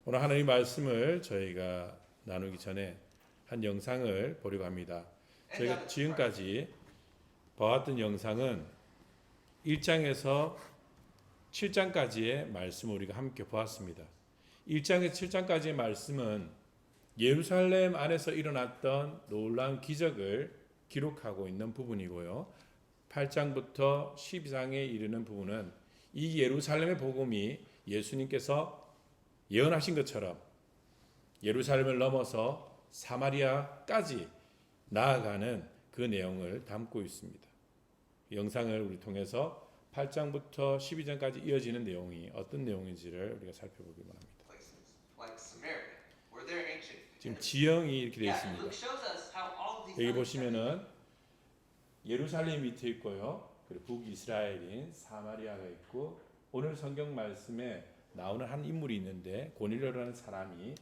오늘 하나님의 말씀을 저희가 나누기 전에 한 영상을 보려고 합니다. 저희가 지금까지 봐왔던 영상은 1장에서 7장까지의 말씀을 우리가 함께 보았습니다. 1장에서 7장까지의 말씀은 예루살렘 안에서 일어났던 놀라운 기적을 기록하고 있는 부분이고요. 8장부터 12장에 이르는 부분은 이 예루살렘의 복음이 예수님께서 예언하신 것처럼 예루살렘을 넘어서 사마리아까지 나아가는 그 내용을 담고 있습니다. 영상을 우리 통해서 8장부터 12장까지 이어지는 내용이 어떤 내용인지를 우리가 살펴보기 바랍니다. 지금 지형이 이렇게 되어 있습니다. 여기 보시면은 예루살렘 밑에 있고요. 그리고 북이스라엘인 사마리아가 있고, 오늘 성경 말씀에 나오는 한 인물이 있는데 고넬료라는 사람이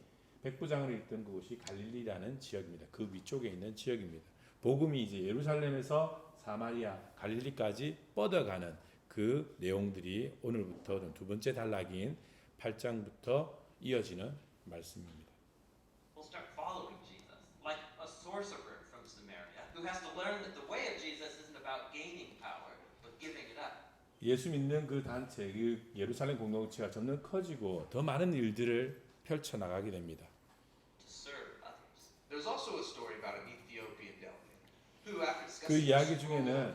백부장을 읽던 그곳이 갈릴리라는 지역입니다. 그 위쪽에 있는 지역입니다. 복음이 이제 예루살렘에서 사마리아, 갈릴리까지 뻗어가는 그 내용들이 오늘부터 두 번째 단락인 8장부터 이어지는 말씀입니다. We'll start following Jesus, like a sorcerer from Samaria, who has to learn that the way of Jesus isn't about gaining power, but giving it up. 예수 믿는 그 단체, 그 예루살렘 공동체가 점점 커지고 더 많은 일들을 펼쳐 나가게 됩니다. To serve others. There's also a story about an Ethiopian delegate who, after 그 이야기 중에는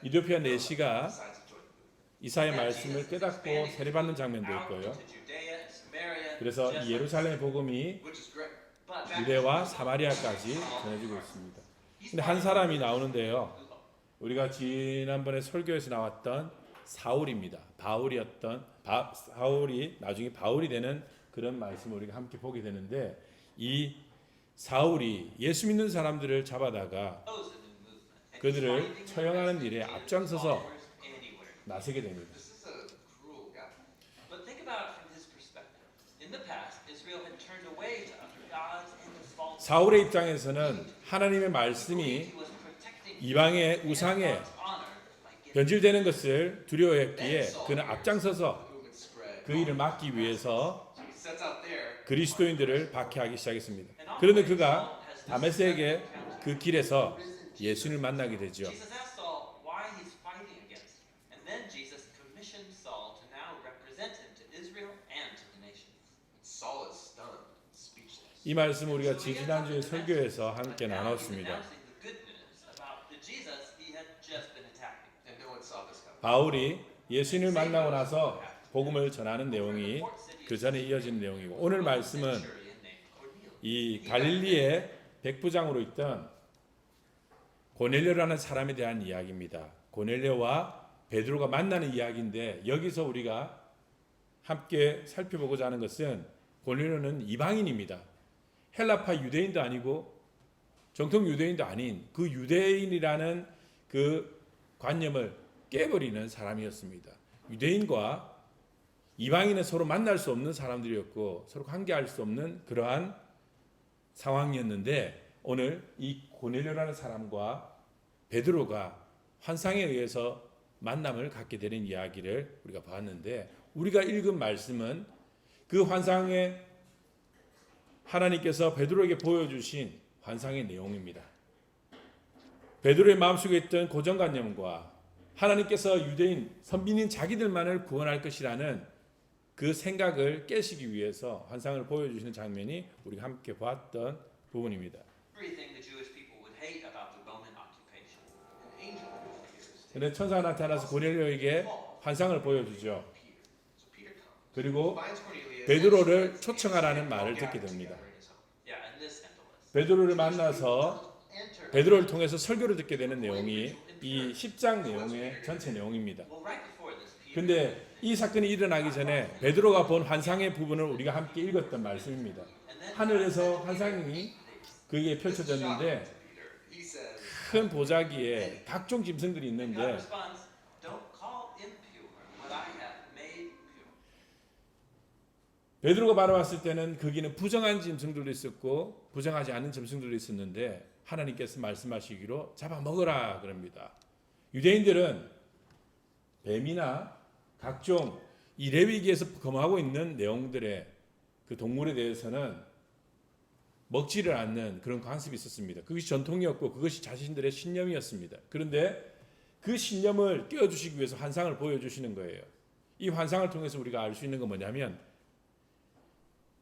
이디오피아 내시가 이사야 말씀을 깨닫고 세례받는 장면도 있고요. 그래서 이 예루살렘의 복음이 유대와 사마리아까지 전해지고 있습니다. 근데 한 사람이 나오는데요. 우리가 지난번에 설교에서 나왔던 사울입니다. 사울이 나중에 바울이 되는 그런 말씀을 우리가 함께 보게 되는데, 이 사울이 예수 믿는 사람들을 잡아다가 그들을 처형하는 일에 앞장서서 나서게 됩니다. 사울의 입장에서는 하나님의 말씀이 이방의 우상에 변질되는 것을 두려워했기에 그는 앞장서서 그 일을 막기 위해서 그리스도인들을 박해하기 시작했습니다. 그런데 그가 다메섹의 그 길에서 예수님을 만나게 되죠. 이 말씀을 우리가 지난주에 설교에서 함께 나눴습니다. 바울이 예수님을 만나고 나서 복음을 전하는 내용이 그 전에 이어지는 내용이고, 오늘 말씀은 이 갈릴리의 백부장으로 있던 고넬료라는 사람에 대한 이야기입니다. 고넬료와 베드로가 만나는 이야기인데, 여기서 우리가 함께 살펴보고자 하는 것은 고넬료는 이방인입니다. 헬라파 유대인도 아니고 정통 유대인도 아닌 그 유대인이라는 그 관념을 깨버리는 사람이었습니다. 유대인과 이방인은 서로 만날 수 없는 사람들이었고 서로 관계할 수 없는 그러한 상황이었는데, 오늘 이 고넬료라는 사람과 베드로가 환상에 의해서 만남을 갖게 되는 이야기를 우리가 봤는데, 우리가 읽은 말씀은 그 환상에 하나님께서 베드로에게 보여주신 환상의 내용입니다. 베드로의 마음속에 있던 고정관념과 하나님께서 유대인, 선민인 자기들만을 구원할 것이라는 그 생각을 깨시기 위해서 환상을 보여주시는 장면이 우리가 함께 봤던 부분입니다. 그런데 천사가 나타나서 고넬료에게 환상을 보여주죠. 그리고 베드로를 초청하라는 말을 듣게 됩니다. 베드로를 만나서 베드로를 통해서 설교를 듣게 되는 내용이 이 10장 내용의 전체 내용입니다. 그런데 이 사건이 일어나기 전에 베드로가 본 환상의 부분을 우리가 함께 읽었던 말씀입니다. 하늘에서 환상이 그게 펼쳐졌는데 큰 보자기에 각종 짐승들이 있는데 베드로가 바라봤을 때는 거기는 부정한 짐승들도 있었고 부정하지 않은 짐승들도 있었는데, 하나님께서 말씀하시기로 잡아먹으라 그럽니다. 유대인들은 뱀이나 각종 이 레위기에서 검하고 있는 내용들의 그 그 동물에 대해서는 먹지를 않는 그런 관습이 있었습니다. 그것이 전통이었고 그것이 자신들의 신념이었습니다. 그런데 그 신념을 깨워주시기 위해서 환상을 보여주시는 거예요. 이 환상을 통해서 우리가 알 수 있는 건 뭐냐면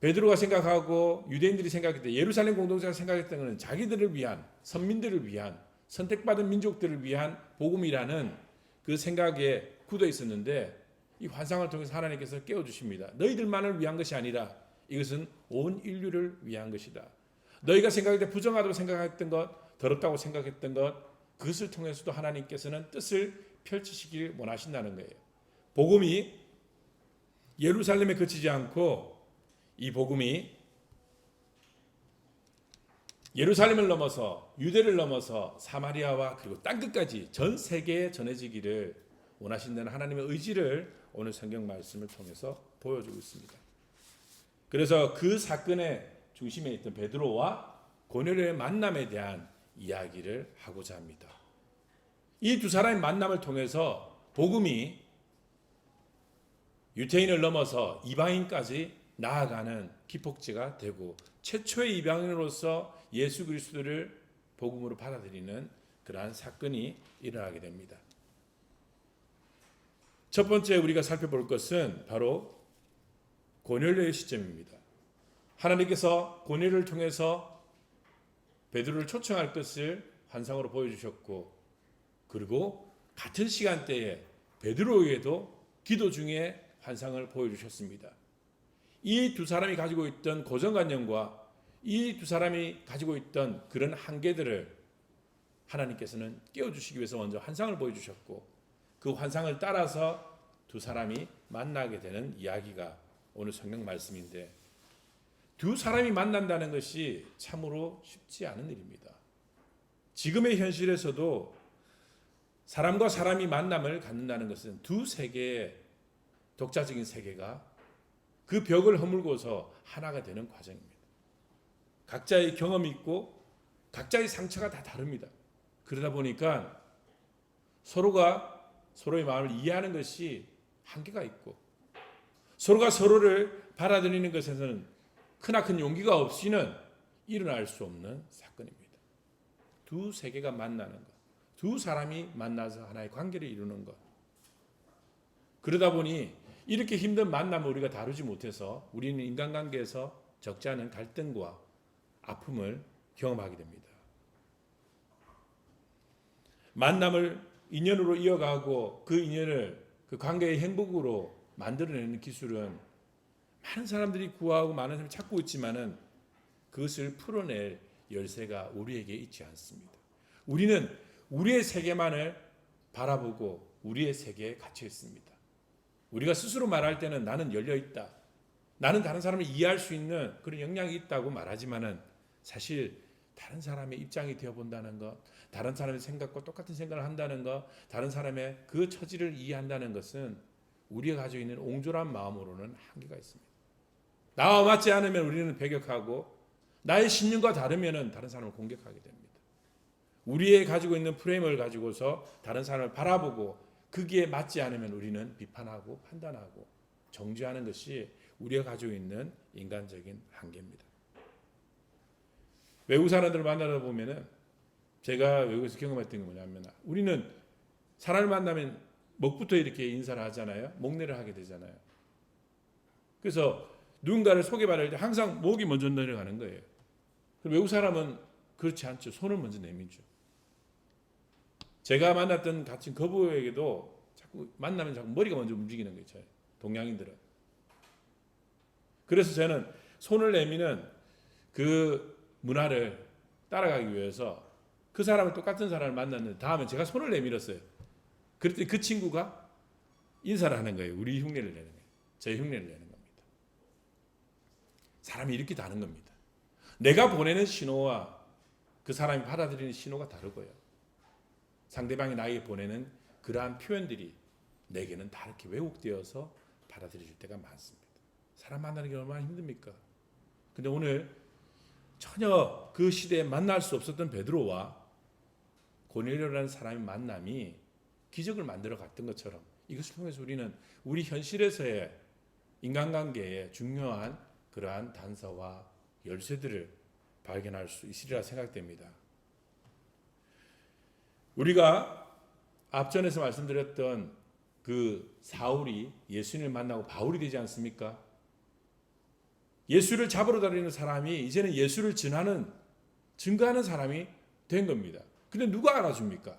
베드로가 생각하고 유대인들이 생각했을 때 예루살렘 공동체가 생각했던 것은 자기들을 위한 선민들을 위한 선택받은 민족들을 위한 복음이라는 그 생각에 굳어 있었는데 이 환상을 통해서 하나님께서 깨워주십니다. 너희들만을 위한 것이 아니라 이것은 온 인류를 위한 것이다. 너희가 생각할 때 부정하다고 생각했던 것, 더럽다고 생각했던 것, 그것을 통해서도 하나님께서는 뜻을 펼치시길 원하신다는 거예요. 복음이 예루살렘에 그치지 않고 이 복음이 예루살렘을 넘어서 유대를 넘어서 사마리아와 그리고 땅끝까지 전 세계에 전해지기를 원하신다는 하나님의 의지를 오늘 성경 말씀을 통해서 보여주고 있습니다. 그래서 그 사건의 중심에 있던 베드로와 고넬료의 만남에 대한 이야기를 하고자 합니다. 이 두 사람의 만남을 통해서 복음이 유태인을 넘어서 이방인까지 나아가는 기폭제가 되고 최초의 이방인으로서 예수 그리스도를 복음으로 받아들이는 그러한 사건이 일어나게 됩니다. 첫 번째 우리가 살펴볼 것은 바로 고넬료의 시점입니다. 하나님께서 고넬료를 통해서 베드로를 초청할 것을 환상으로 보여주셨고 그리고 같은 시간대에 베드로에게도 기도 중에 환상을 보여주셨습니다. 이 두 사람이 가지고 있던 고정관념과 이 두 사람이 가지고 있던 그런 한계들을 하나님께서는 깨워주시기 위해서 먼저 환상을 보여주셨고 그 환상을 따라서 두 사람이 만나게 되는 이야기가 오늘 성경 말씀인데 두 사람이 만난다는 것이 참으로 쉽지 않은 일입니다. 지금의 현실에서도 사람과 사람이 만남을 갖는다는 것은 두 세계의 독자적인 세계가 그 벽을 허물고서 하나가 되는 과정입니다. 각자의 경험이 있고 각자의 상처가 다 다릅니다. 그러다 보니까 서로가 서로의 마음을 이해하는 것이 한계가 있고 서로가 서로를 받아들이는 것에서는 크나큰 용기가 없이는 일어날 수 없는 사건입니다. 두 세계가 만나는 것, 두 사람이 만나서 하나의 관계를 이루는 것. 그러다 보니 이렇게 힘든 만남을 우리가 다루지 못해서 우리는 인간관계에서 적지 않은 갈등과 아픔을 경험하게 됩니다. 만남을 인연으로 이어가고 그 인연을 그 관계의 행복으로 만들어내는 기술은 많은 사람들이 구하고 많은 사람이 찾고 있지만은 그것을 풀어낼 열쇠가 우리에게 있지 않습니다. 우리는 우리의 세계만을 바라보고 우리의 세계에 갇혀 있습니다. 우리가 스스로 말할 때는 나는 열려 있다. 나는 다른 사람을 이해할 수 있는 그런 역량이 있다고 말하지만은 사실 다른 사람의 입장이 되어 본다는 것, 다른 사람의 생각과 똑같은 생각을 한다는 것, 다른 사람의 그 처지를 이해한다는 것은 우리가 가지고 있는 옹졸한 마음으로는 한계가 있습니다. 나와 맞지 않으면 우리는 배격하고 나의 신념과 다르면은 다른 사람을 공격하게 됩니다. 우리의 가지고 있는 프레임을 가지고서 다른 사람을 바라보고 거기에 맞지 않으면 우리는 비판하고 판단하고 정죄하는 것이 우리가 가지고 있는 인간적인 한계입니다. 외국 사람들을 만나다 보면은 제가 외국에서 경험했던 게 뭐냐면 우리는 사람을 만나면 목부터 이렇게 인사를 하잖아요. 목례를 하게 되잖아요. 그래서 누군가를 소개받을 때 항상 목이 먼저 내려가는 거예요. 외국 사람은 그렇지 않죠. 손을 먼저 내밀죠. 제가 만났던 같은 거부에게도 자꾸 만나면 자꾸 머리가 먼저 움직이는 거죠. 동양인들은. 그래서 저는 손을 내미는 그 문화를 따라가기 위해서 그 사람을 똑같은 사람을 만났는데 다음에 제가 손을 내밀었어요. 그랬더니 그 친구가 인사를 하는 거예요. 우리 흉내를 내는 거예요. 제 흉내를 내는 겁니다. 사람이 이렇게 다른 겁니다. 내가 보내는 신호와 그 사람이 받아들이는 신호가 다르고요. 상대방이 나에게 보내는 그러한 표현들이 내게는 다르게 왜곡되어서 받아들여질 때가 많습니다. 사람 만나는 게 얼마나 힘듭니까? 근데 오늘 전혀 그 시대에 만날 수 없었던 베드로와 고넬료라는 사람의 만남이 기적을 만들어 갔던 것처럼 이것을 통해서 우리는 우리 현실에서의 인간관계에 중요한 그러한 단서와 열쇠들을 발견할 수 있으리라 생각됩니다. 우리가 앞전에서 말씀드렸던 그 사울이 예수님을 만나고 바울이 되지 않습니까? 예수를 잡으러 다니는 사람이 이제는 예수를 증거하는 사람이 된 겁니다. 근데 누가 알아줍니까?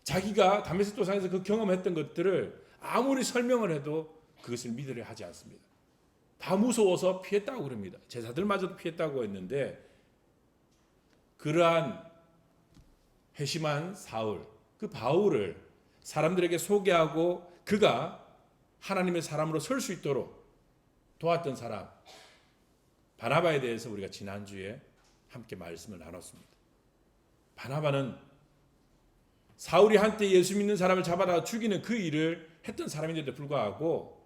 자기가 다메섹 도상에서 그 경험했던 것들을 아무리 설명을 해도 그것을 믿으려 하지 않습니다. 다 무서워서 피했다고 그럽니다. 제자들마저도 피했다고 했는데 그러한 회심한 사울, 그 바울을 사람들에게 소개하고 그가 하나님의 사람으로 설 수 있도록 도왔던 사람 바나바에 대해서 우리가 지난주에 함께 말씀을 나눴습니다. 바나바는 사울이 한때 예수 믿는 사람을 잡아다 죽이는 그 일을 했던 사람인데도 불구하고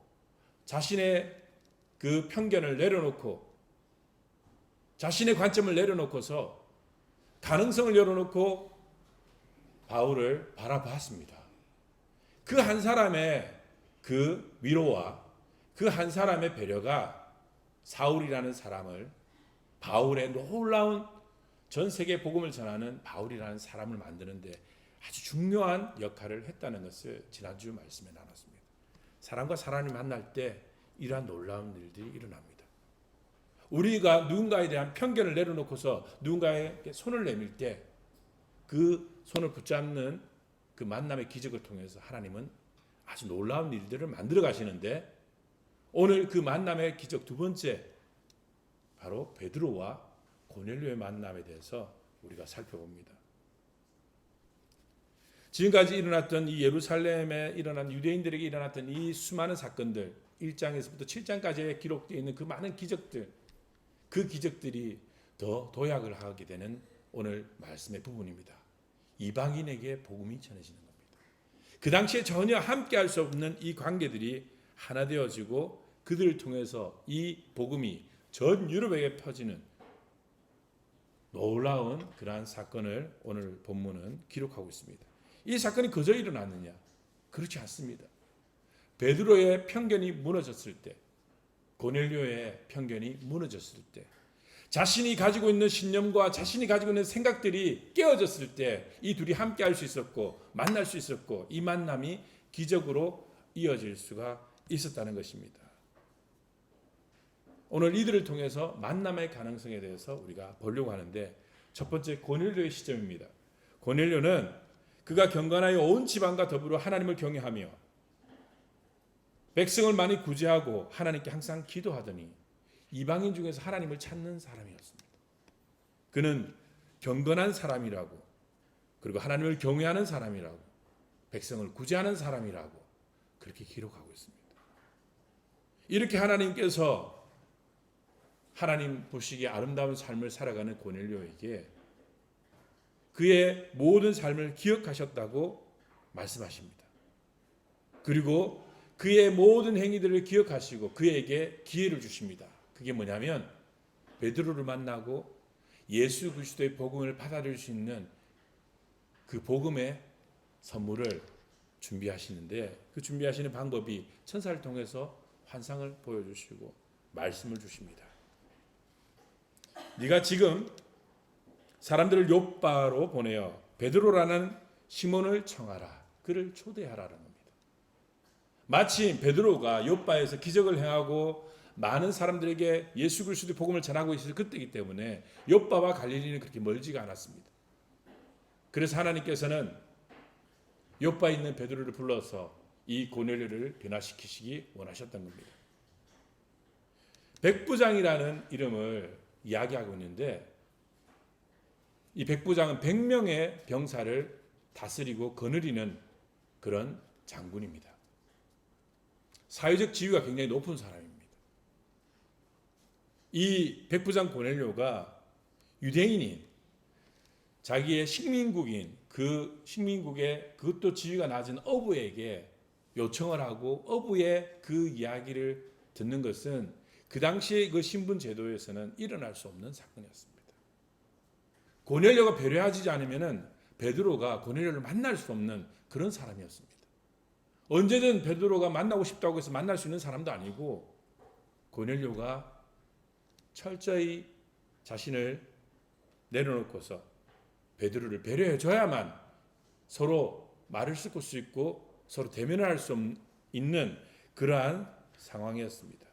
자신의 그 편견을 내려놓고 자신의 관점을 내려놓고서 가능성을 열어놓고 바울을 바라봤습니다. 그 한 사람의 그 위로와 그 한 사람의 배려가 사울이라는 사람을 바울의 놀라운 전 세계 복음을 전하는 바울이라는 사람을 만드는데 아주 중요한 역할을 했다는 것을 지난주 말씀에 나눴습니다. 사람과 사람이 만날 때 이러한 놀라운 일들이 일어납니다. 우리가 누군가에 대한 편견을 내려놓고서 누군가에게 손을 내밀 때 그 손을 붙잡는 그 만남의 기적을 통해서 하나님은 아주 놀라운 일들을 만들어 가시는데 오늘 그 만남의 기적 두 번째 바로 베드로와 고넬료의 만남에 대해서 우리가 살펴봅니다. 지금까지 일어났던 이 예루살렘에 일어난 유대인들에게 일어났던 이 수많은 사건들 1장에서부터 7장까지에 기록되어 있는 그 많은 기적들 그 기적들이 더 도약을 하게 되는 오늘 말씀의 부분입니다. 이방인에게 복음이 전해지는 겁니다. 그 당시에 전혀 함께할 수 없는 이 관계들이 하나 되어지고 그들을 통해서 이 복음이 전 유럽에게 퍼지는 놀라운 그러한 사건을 오늘 본문은 기록하고 있습니다. 이 사건이 그저 일어났느냐? 그렇지 않습니다. 베드로의 편견이 무너졌을 때, 고넬료의 편견이 무너졌을 때, 자신이 가지고 있는 신념과 자신이 가지고 있는 생각들이 깨어졌을 때 이 둘이 함께 할 수 있었고 만날 수 있었고 이 만남이 기적으로 이어질 수가 있었다는 것입니다. 오늘 이들을 통해서 만남의 가능성에 대해서 우리가 보려고 하는데 첫 번째 고넬료의 시점입니다. 고넬료는 그가 경건하여 온 지방과 더불어 하나님을 경외하며 백성을 많이 구제하고 하나님께 항상 기도하더니 이방인 중에서 하나님을 찾는 사람이었습니다. 그는 경건한 사람이라고 그리고 하나님을 경외하는 사람이라고 백성을 구제하는 사람이라고 그렇게 기록하고 있습니다. 이렇게 하나님께서 하나님 보시기에 아름다운 삶을 살아가는 고넬료에게 그의 모든 삶을 기억하셨다고 말씀하십니다. 그리고 그의 모든 행위들을 기억하시고 그에게 기회를 주십니다. 그게 뭐냐면 베드로를 만나고 예수 그리스도의 복음을 받아들일 수 있는 그 복음의 선물을 준비하시는데 그 준비하시는 방법이 천사를 통해서 환상을 보여주시고 말씀을 주십니다. 네가 지금 사람들을 요빠로 보내어 베드로라는 시몬을 청하라. 그를 초대하라는 겁니다. 마침 베드로가 요빠에서 기적을 행하고 많은 사람들에게 예수 그리스도의 복음을 전하고 있을 그때이기 때문에 요빠와 갈릴리는 그렇게 멀지가 않았습니다. 그래서 하나님께서는 요빠에 있는 베드로를 불러서 이 고넬료를 변화시키시기 원하셨던 겁니다. 백부장이라는 이름을 이야기하고 있는데 이 백부장은 100명의 병사를 다스리고 거느리는 그런 장군입니다. 사회적 지위가 굉장히 높은 사람입니다. 이 백부장 고넬료가 유대인인 자기의 식민국인 그 식민국의 그것도 지위가 낮은 어부에게 요청을 하고 어부의 그 이야기를 듣는 것은 그 당시의 그 신분 제도에서는 일어날 수 없는 사건이었습니다. 고넬료가 배려하지 않으면은 베드로가 고넬료를 만날 수 없는 그런 사람이었습니다. 언제든 베드로가 만나고 싶다고 해서 만날 수 있는 사람도 아니고 고넬료가 철저히 자신을 내려놓고서 베드로를 배려해 줘야만 서로 말을 섞을 수 있고 서로 대면할 수 있는 그러한 상황이었습니다.